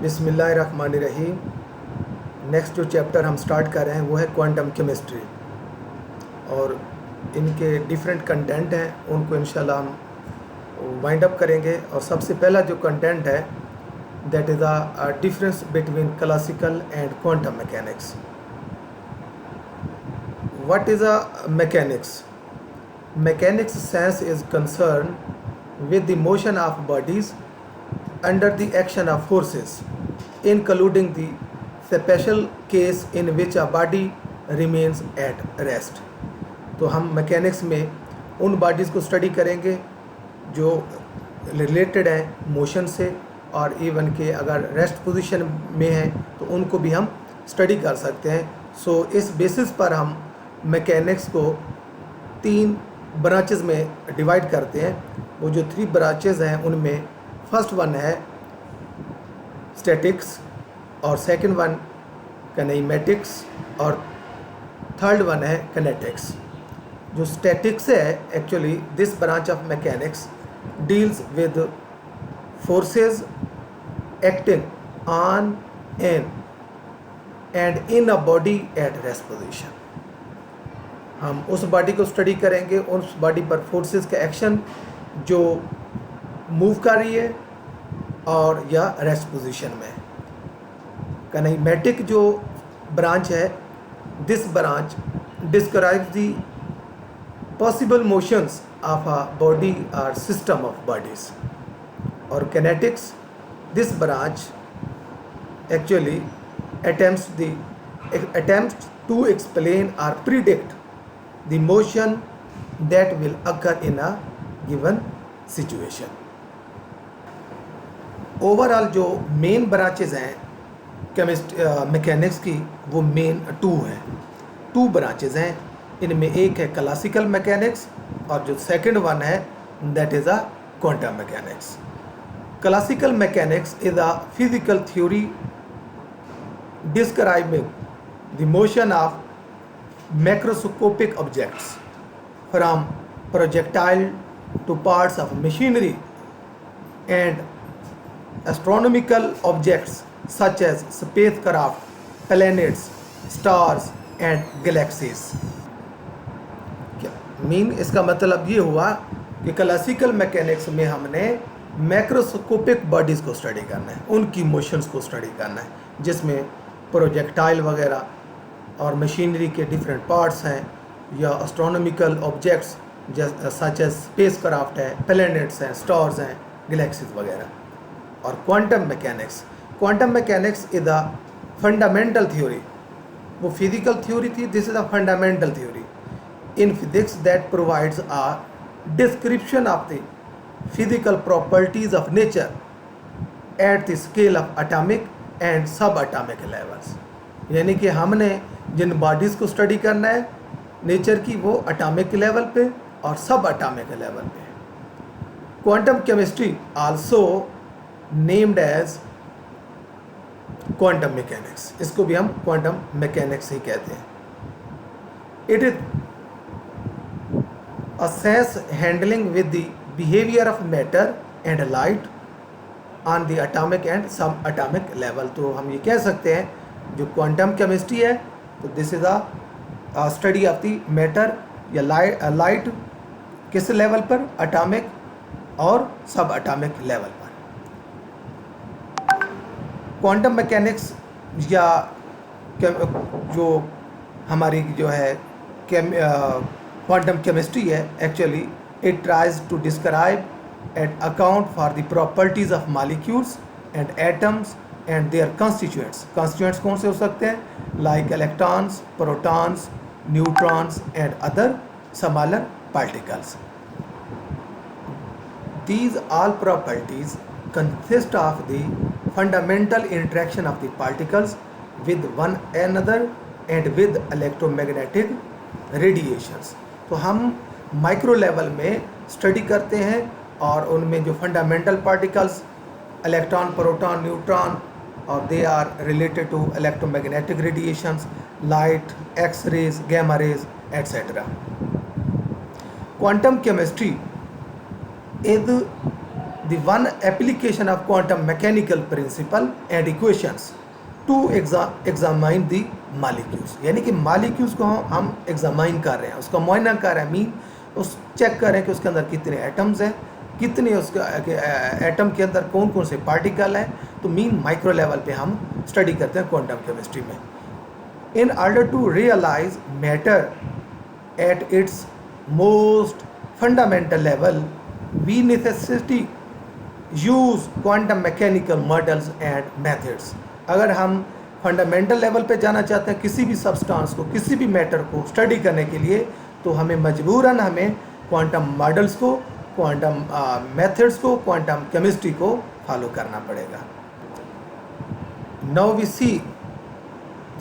बिस्मिल्लाहिर्रहमानिर्रहीम। नेक्स्ट जो चैप्टर हम स्टार्ट कर रहे हैं वो है क्वांटम केमिस्ट्री, और इनके डिफरेंट कंटेंट हैं, उनको इंशाल्लाह हम वाइंड अप करेंगे। और सबसे पहला जो कंटेंट है that is a difference between classical and quantum mechanics. What is a mechanics? Mechanics science is concern with the motion of bodies under the action of forces, including the special case in which a body remains at rest। तो हम mechanics में उन bodies को study करेंगे जो related है motion से, और इवन के अगर रेस्ट पोजीशन में है तो उनको भी हम स्टडी कर सकते हैं। सो इस बेसिस पर हम मैकेनिक्स को 3 ब्रांचेस में डिवाइड करते हैं। वो जो 3 ब्रांचेस हैं उनमें फर्स्ट वन है स्टैटिक्स, और सेकंड वन काइनेमेटिक्स, और थर्ड वन है किनेटिक्स। जो स्टैटिक्स है, actually this branch of mechanics deals with forces acting on and in a body at rest position. हम उस बॉडी को स्टडी करेंगे, उस बॉडी पर फोर्सेस का एक्शन जो मूव कर रही है और या रेस्ट पोजीशन में। काइनेमेटिक जो ब्रांच है, this branch describes the possible motions of a body और सिस्टम ऑफ बॉडीज। और kinetics, this branch actually attempts to explain or predict the motion that will occur in a given situation। Overall जो main branches हैं mechanics की, वो main 2 हैं। 2 branches हैं, इनमें एक है क्लासिकल मैकेनिक्स और जो सेकंड वन है that is a quantum mechanics. Classical mechanics is a physical theory describing the motion of macroscopic objects, from projectile to parts of machinery and astronomical objects such as spacecraft, planets, stars and galaxies। क्या mean? इसका मतलब ये हुआ कि classical mechanics में हमने macroscopic bodies को study करना है, उनकी मोशंस को स्टडी करना है, जिसमें प्रोजेक्टाइल वगैरह और मशीनरी के डिफरेंट पार्ट्स हैं, या astronomical objects such as spacecraft है, प्लैनेट्स हैं, स्टार्स हैं, गैलेक्सीज वगैरह। और quantum mechanics is a fundamental theory. वो फिजिकल थ्योरी थी, this is a fundamental theory in physics that provides a description of the physical properties of nature at the scale of atomic and subatomic levels. यानी कि हमने जिन bodies को study करना है nature की, वो atomic level पे और सब एटॉमिक लेवल पे। Quantum chemistry also named as quantum mechanics, इसको भी हम क्वांटम मैकेनिक्स ही कहते हैं। It is a science handling with the behaviour of matter and light on the atomic and subatomic level. तो हम ये कह सकते हैं जो क्वांटम केमिस्ट्री है, तो this is a study of the matter या लाइट किस लेवल पर, एटॉमिक और सब एटॉमिक लेवल पर। क्वांटम मैकेनिक्स या जो हमारी जो है क्वांटम केमिस्ट्री है, actually it tries to describe and account for the properties of molecules and atoms and their constituents। constituents कौन से हो सकते हैं? like electrons, protons, neutrons and other smaller particles। these all properties consist of the fundamental interaction of the particles with one another and with electromagnetic radiations। तो हम micro level में study करते हैं, और उनमें जो fundamental particles electron, proton, neutron, और they are related to electromagnetic radiations, light, X rays, gamma rays etcetera. Quantum chemistry is the one application of quantum mechanical principle and equations to examine the molecules, यानी कि molecules को हम examine कर रहे हैं, उसका मुआयना कर रहे हैं, मीन उस चेक कर रहे हैं कि उसके अंदर कितने एटम्स हैं, कितने उसका एटम के अंदर कौन कौन से पार्टिकल हैं, तो मीन माइक्रो लेवल पे हम स्टडी करते हैं क्वांटम केमिस्ट्री में. In order to realize matter at its most fundamental level, we necessarily use quantum mechanical models and methods. अगर हम फंडामेंटल लेवल पे जाना चाहते हैं किसी भी सब्सटेंस को, किसी भी मैटर को स्टडी करने के लिए, तो हमें मजबूरन हमें क्वांटम मॉडल्स को, क्वांटम मेथड्स को, क्वांटम केमिस्ट्री को फॉलो करना पड़ेगा. Now we see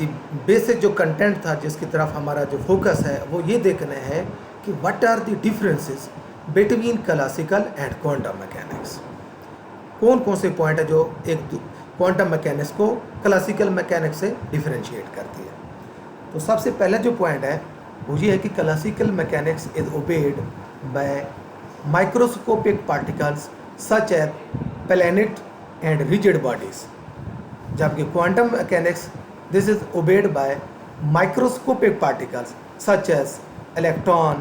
the basic जो कंटेंट था जिसकी तरफ हमारा जो फोकस है वो ये देखना है कि what are the differences between classical and quantum mechanics. कौन कौन से पॉइंट है जो एक क्वांटम मैकेनिक्स को क्लासिकल मैकेनिक्स से डिफरेंशिएट करती है. तो सबसे पहला जो पॉइंट है वो ये है कि classical mechanics is obeyed by microscopic particles such as planet and rigid bodies, जबकि quantum mechanics this is obeyed by microscopic particles such as electron,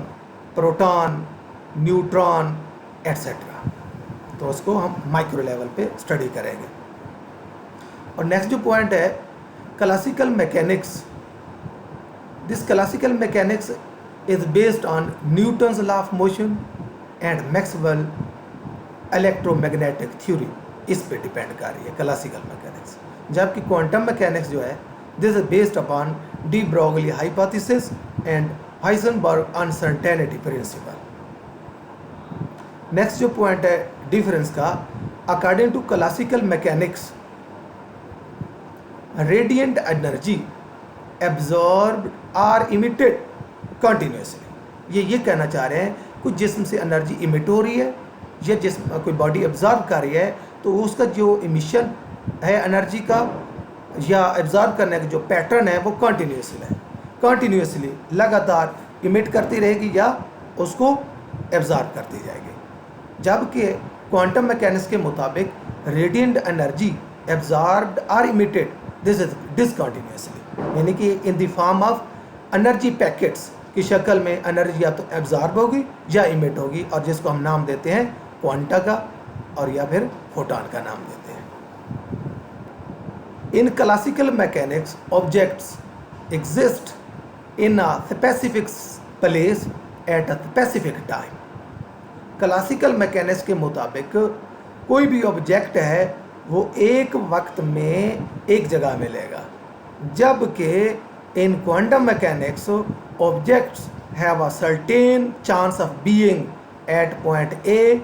proton, neutron, etc. तो उसको हम माइक्रो लेवल पे स्टडी करेंगे. और नेक्स्ट जो point है classical mechanics, this classical mechanics is based on Newton's law of motion and Maxwell electromagnetic theory, इस पे डिपेंड कर रही है क्लासिकल मैकेनिक्स. जबकि क्वांटम मैकेनिक्स जो है this is based upon de Broglie hypothesis and Heisenberg uncertainty principle. Next जो point है डिफरेंस का, according to classical mechanics radiant energy absorbed or emitted continuously. ये कहना चाह रहे हैं कुछ जिस्म से एनर्जी इमिट हो रही है या जिस्म कोई बॉडी एब्जॉर्ब कर रही है, तो उसका जो इमिशन है एनर्जी का या एब्जॉर्ब करने का जो पैटर्न है वो कंटिन्यूसली लगातार इमिट करती रहेगी या उसको एब्जॉर्ब करती जाएगी. जबकि क्वांटम मैकेनिक्स के मुताबिक रेडिएंट एनर्जी एब्जॉर्ब्ड और इमिटेड दिस इज डिसकंटिन्यूसली, यानी कि इन the form of energy packets की शक्ल में एनर्जी या तो एब्जॉर्ब होगी या इमिट होगी, और जिसको हम नाम देते हैं क्वांटा का और या फिर फोटॉन का नाम देते हैं. In classical mechanics, objects exist in a specific place at a specific time. Classical mechanics के मुताबिक कोई भी ऑब्जेक्ट है वो एक वक्त में एक जगह मिलेगा, जबकि in quantum mechanics objects have a certain chance of being at point A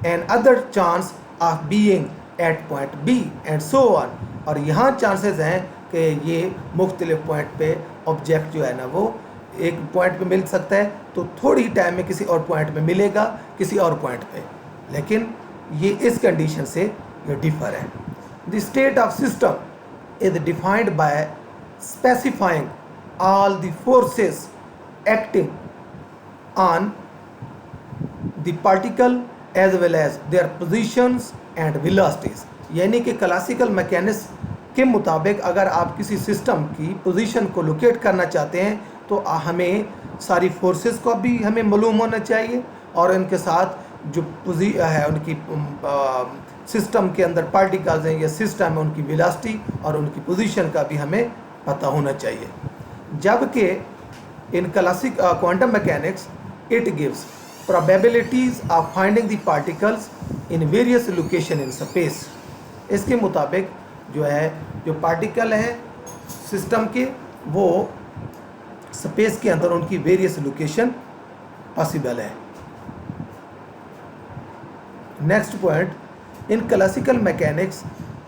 and other chance of being at point B and so on. और यहाँ चांसेस हैं कि ये मुख्तलिफ पॉइंट पे ऑब्जेक्ट जो है ना वो एक पॉइंट पे मिल सकता है, तो थोड़ी टाइम में किसी और पॉइंट पे मिलेगा किसी और पॉइंट पे, लेकिन ये इस कंडीशन से ये डिफर है. The state of system is defined by specifying all the forces acting on the particle as well as their positions and velocities. यानी कि क्लासिकल मैकेनिक्स के मुताबिक अगर आप किसी सिस्टम की पोजीशन को लोकेट करना चाहते हैं तो हमें सारी फोर्सेस को भी हमें मालूम होना चाहिए, और इनके साथ जो है उनकी सिस्टम के अंदर पार्टिकल्स हैं या सिस्टम है उनकी वेलोसिटी और उनकी पोजीशन का भी हमें पता होना चाहिए. जबकि in quantum mechanics it gives probabilities of finding the particles in various location in space. इसके मुताबिक जो है जो पार्टिकल हैं सिस्टम के वो स्पेस के अंदर उनकी वेरियस लोकेशन पॉसिबल है. Next point, in classical mechanics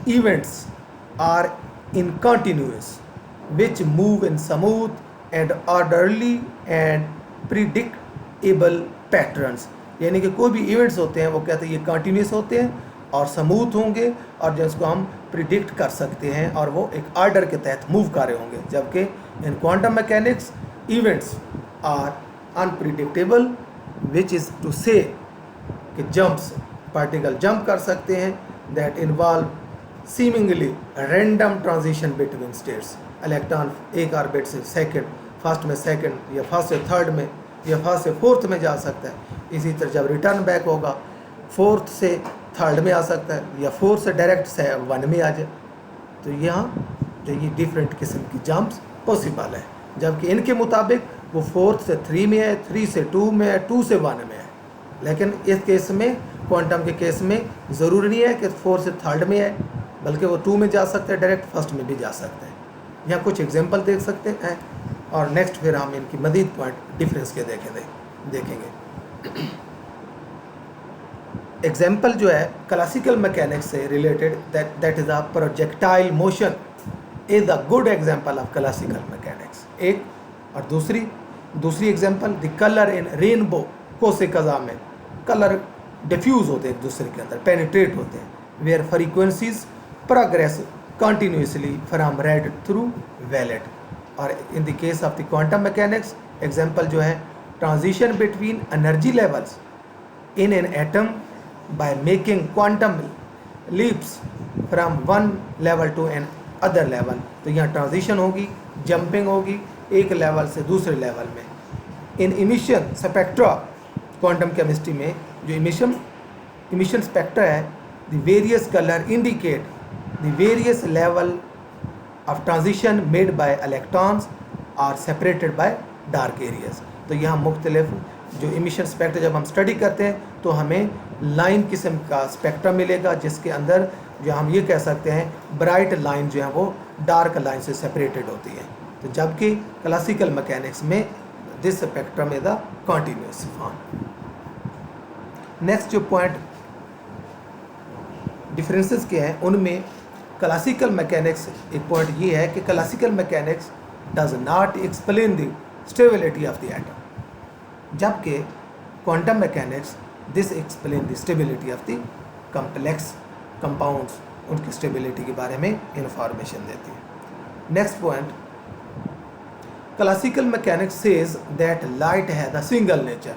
events are in continuous which move in smooth and orderly and predictable patterns. यानी कि कोई भी इवेंट्स होते हैं वो कहते हैं ये कंटिन्यूस होते हैं और स्मूथ होंगे और जिसको हम प्रिडिक्ट कर सकते हैं और वो एक ऑर्डर के तहत मूव कर रहे होंगे. जबकि in quantum mechanics events are unpredictable which is to say कि जंप्स पार्टिकल जंप कर सकते हैं that involve seemingly random transition between states. Electron एक ऑर्बिट से सेकंड, फर्स्ट में सेकंड, या फर्स्ट से थर्ड में, या फर्स्ट से फोर्थ में जा सकता है। इसी तरह जब रिटर्न बैक होगा फोर्थ से थर्ड में आ सकता है, या फोर्थ से डायरेक्ट से वन में आ जाए। तो यहाँ जो ये डिफरेंट किस्म की जंप्स पॉसिबल है, जबकि इनके मुताबिक वो फोर्थ से थ्री में है, थ्री से टू में है, टू से वन में है। लेकिन इस केस में, क्वांटम के केस में ज़रूरी नहीं है कि फोर्थ से थर्ड में है, बल्कि वो टू में जा सकते हैं, डायरेक्ट फर्स्ट में भी जा सकते हैं। यहाँ कुछ एग्जांपल देख सकते हैं, और नेक्स्ट फिर हम इनकी मज़ीद पॉइंट डिफरेंस के देखेंगे। एग्जाम्पल जो है क्लासिकल मैकेनिक्स से related, that is a projectile motion is a good example of classical mechanics. एक और दूसरी example, the colour in rainbow, कोसे कज़ा में कलर डिफ्यूज़ होते हैं एक दूसरे के अंदर, पेनिट्रेट होते हैं, where frequencies progress continuously from red through violet. और in the case of the quantum mechanics example जो है, transition between energy levels in an atom by making quantum leaps from one level to an other level। तो यहाँ transition होगी, jumping होगी एक level से दूसरे लेवल में। In emission spectra, quantum chemistry में जो इमिशन स्पेक्ट्रा है, the various colour indicate the various level of transition made by electrons are separated by dark areas. तो यहाँ मुख्तलिफ जो इमिशन स्पेक्ट्रा जब हम स्टडी करते हैं तो हमें लाइन किस्म का स्पेक्ट्रा मिलेगा, जिसके अंदर जो हम ये कह सकते हैं ब्राइट लाइन जो है वो डार्क लाइन से सेपरेटेड होती है। तो जबकि क्लासिकल मैकेनिक्स में this spectrum is the continuous form. Next जो पॉइंट डिफरेंसेस के हैं उनमें क्लासिकल मैकेनिक्स, एक पॉइंट ये है कि classical mechanics does not explain the stability of the atom, जबकि quantum mechanics this explain the stability of the complex compounds, उनकी स्टेबिलिटी के बारे में इंफॉर्मेशन देती है। Next point, classical mechanics says that light has a single nature.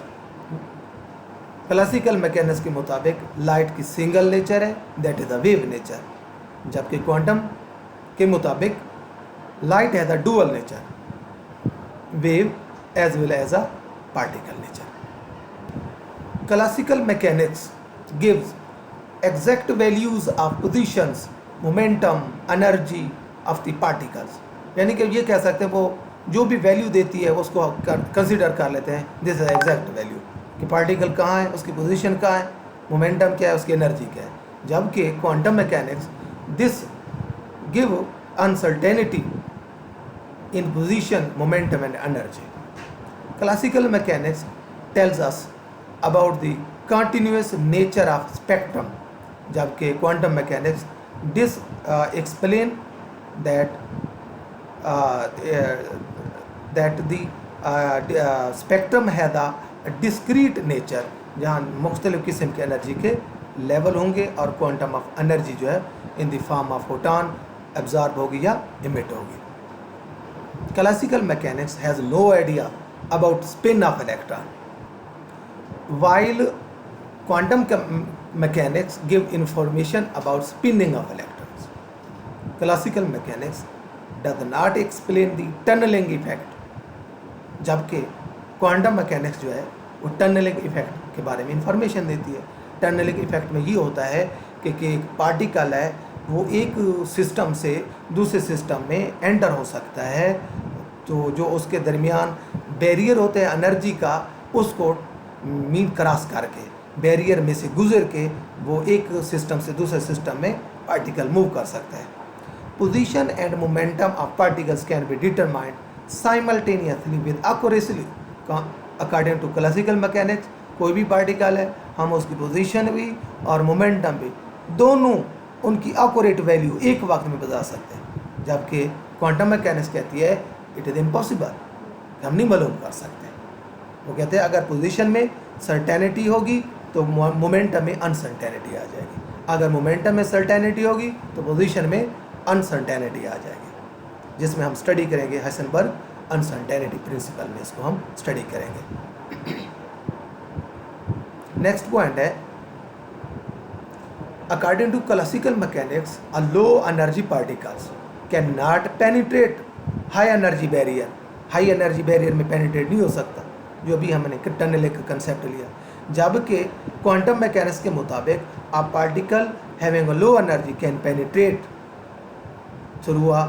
Classical mechanics के मुताबिक light की सिंगल नेचर है, that is a wave nature, जबकि क्वांटम के मुताबिक light has a dual nature, wave as well as a particle nature. Classical mechanics gives exact values of positions, momentum, energy of the particles। यानी कि ये कह सकते हैं वो जो भी वैल्यू देती है उसको कंसिडर कर लेते हैं, दिस इज एग्जैक्ट वैल्यू कि पार्टिकल कहाँ है, उसकी पोजीशन कहाँ है, मोमेंटम क्या है, उसकी एनर्जी क्या है। जबकि quantum mechanics this give uncertainty in position, momentum and energy. Classical mechanics tells us about the continuous nature of spectrum, जबकि quantum mechanics this explain that the spectrum has a discrete nature, जहाँ मुख्तलिफ किस्म के energy के level होंगे और quantum of energy जो है in the form of photon absorb होगी या इमिट होगी। Classical mechanics has no idea about spin of electron, while quantum mechanics give information about spinning of electrons। Classical mechanics does not explain the tunneling effect, जबकि quantum mechanics जो है वो tunnelling effect के बारे में information देती है। Tunnelling effect में ये होता है कि एक पार्टिकल है वो एक सिस्टम से दूसरे सिस्टम में एंटर हो सकता है, तो जो उसके दरमियान बैरियर होते हैं एनर्जी का, उसको मीन क्रॉस करके बैरियर में से गुजर के वो एक सिस्टम से दूसरे सिस्टम में पार्टिकल मूव कर सकता है। Position and momentum of particles can be determined simultaneously with accuracy. According to classical mechanics कोई भी पार्टिकल है, हम उसकी पोजीशन भी और मोमेंटम भी दोनों उनकी एक्यूरेट वैल्यू एक वक्त में बता सकते हैं, जबकि क्वांटम मैकेनिक्स कहती है इट इज़ इम्पॉसिबल, हम नहीं मालूम कर सकते। वो कहते हैं अगर पोजीशन में सर्टेनिटी होगी तो मोमेंटम में अनसर्टेनिटी आ जाएगी, अगर मोमेंटम में सर्टेनिटी होगी तो पोजीशन में अनसर्टेनिटी आ जाएगी, जिसमें हम स्टडी करेंगे हाइसेनबर्ग अनसर्टेनिटी प्रिंसिपल में, इसको हम स्टडी करेंगे। नेक्स्ट पॉइंट है according to classical mechanics, a low energy particles cannot penetrate high energy barrier. High energy barrier में पेनिट्रेट नहीं हो सकता, जो भी हमने टनलिंग का कंसेप्ट लिया। जबकि क्वांटम मैकेनिक्स के मुताबिक a particle having a low energy can penetrate through a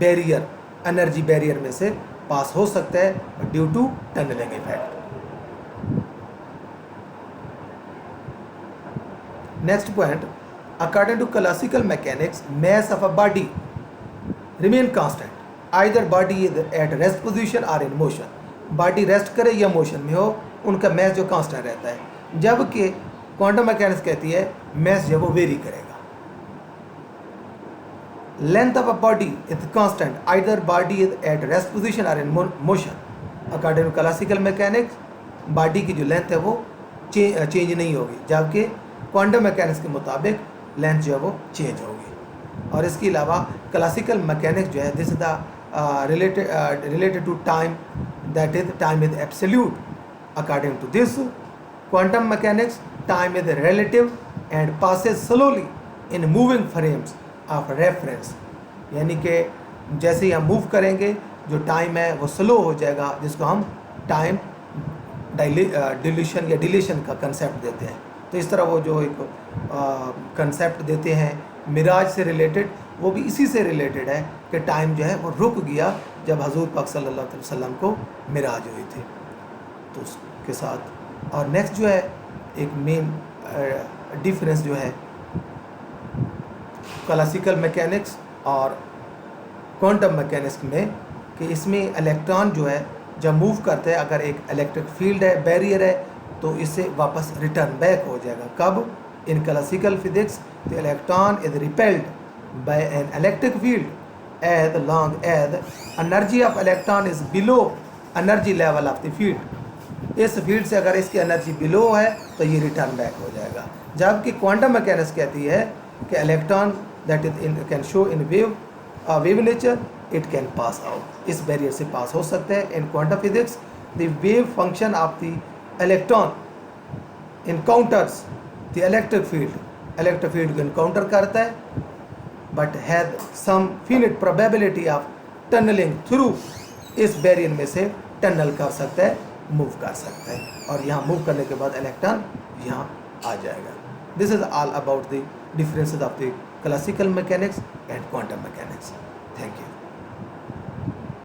barrier, energy barrier में से पास हो सकता है due to tunnelling effect. Next point, according to classical mechanics mass of a body remain constant, either body is at rest position or in motion। Body rest करे या motion में हो, उनका मैस जो कांस्टेंट रहता है। जबकि क्वांटम मैकेनिक्स कहती है मैस जो वो वेरी करेगा। Length of a body is constant, either body is at rest position और in motion. According to classical mechanics body की जो लेंथ है वो चेंज नहीं होगी, जबकि क्वांटम मैकेनिक्स के मुताबिक लेंथ जो है वो चेंज होगी। और इसके अलावा क्लासिकल मैकेनिक्स जो है this is the related to time, that is time is absolute। according to this quantum mechanics time is relative and passes slowly in moving frames of reference। यानी कि जैसे ही हम मूव करेंगे जो टाइम है वो स्लो हो जाएगा, जिसको हम टाइम डिल्यूशन या डिलीशन का कंसेप्ट देते हैं। तो इस तरह वो जो एक कंसेप्ट देते हैं मिराज से रिलेटेड, वो भी इसी से रिलेटेड है कि टाइम जो है वो रुक गया जब हजूर पाक सल्लल्लाहु अलैहि वसल्लम को मिराज हुई थी। तो उसके साथ और नेक्स्ट जो है एक मेन डिफरेंस जो है क्लासिकल मैकेनिक्स और क्वांटम मैकेनिक्स में, कि इसमें इलेक्ट्रॉन जो है जब मूव करते हैं, अगर एक इलेक्ट्रिक फील्ड है, बैरियर है, तो इससे वापस रिटर्न बैक हो जाएगा। कब? In classical physics the electron is repelled by an electric field as long as energy of electron is below energy level of the field. इस फील्ड से अगर इसकी एनर्जी बिलो है तो ये रिटर्न बैक हो जाएगा। जबकि क्वांटम मैकेनिक्स कहती है कि electron that is in can show in wave nature, it can pass out, इस बैरियर से पास हो सकते हैं। In quantum physics the wave function of the electron encounters the electric field को इनकाउंटर करता है, but has some finite probability of tunnelling through, इस barrier में से टनल कर सकता है, मूव कर सकता है, और यहाँ मूव करने के बाद इलेक्ट्रॉन यहाँ आ जाएगा। This is all about the differences of the classical mechanics and quantum mechanics. Thank you.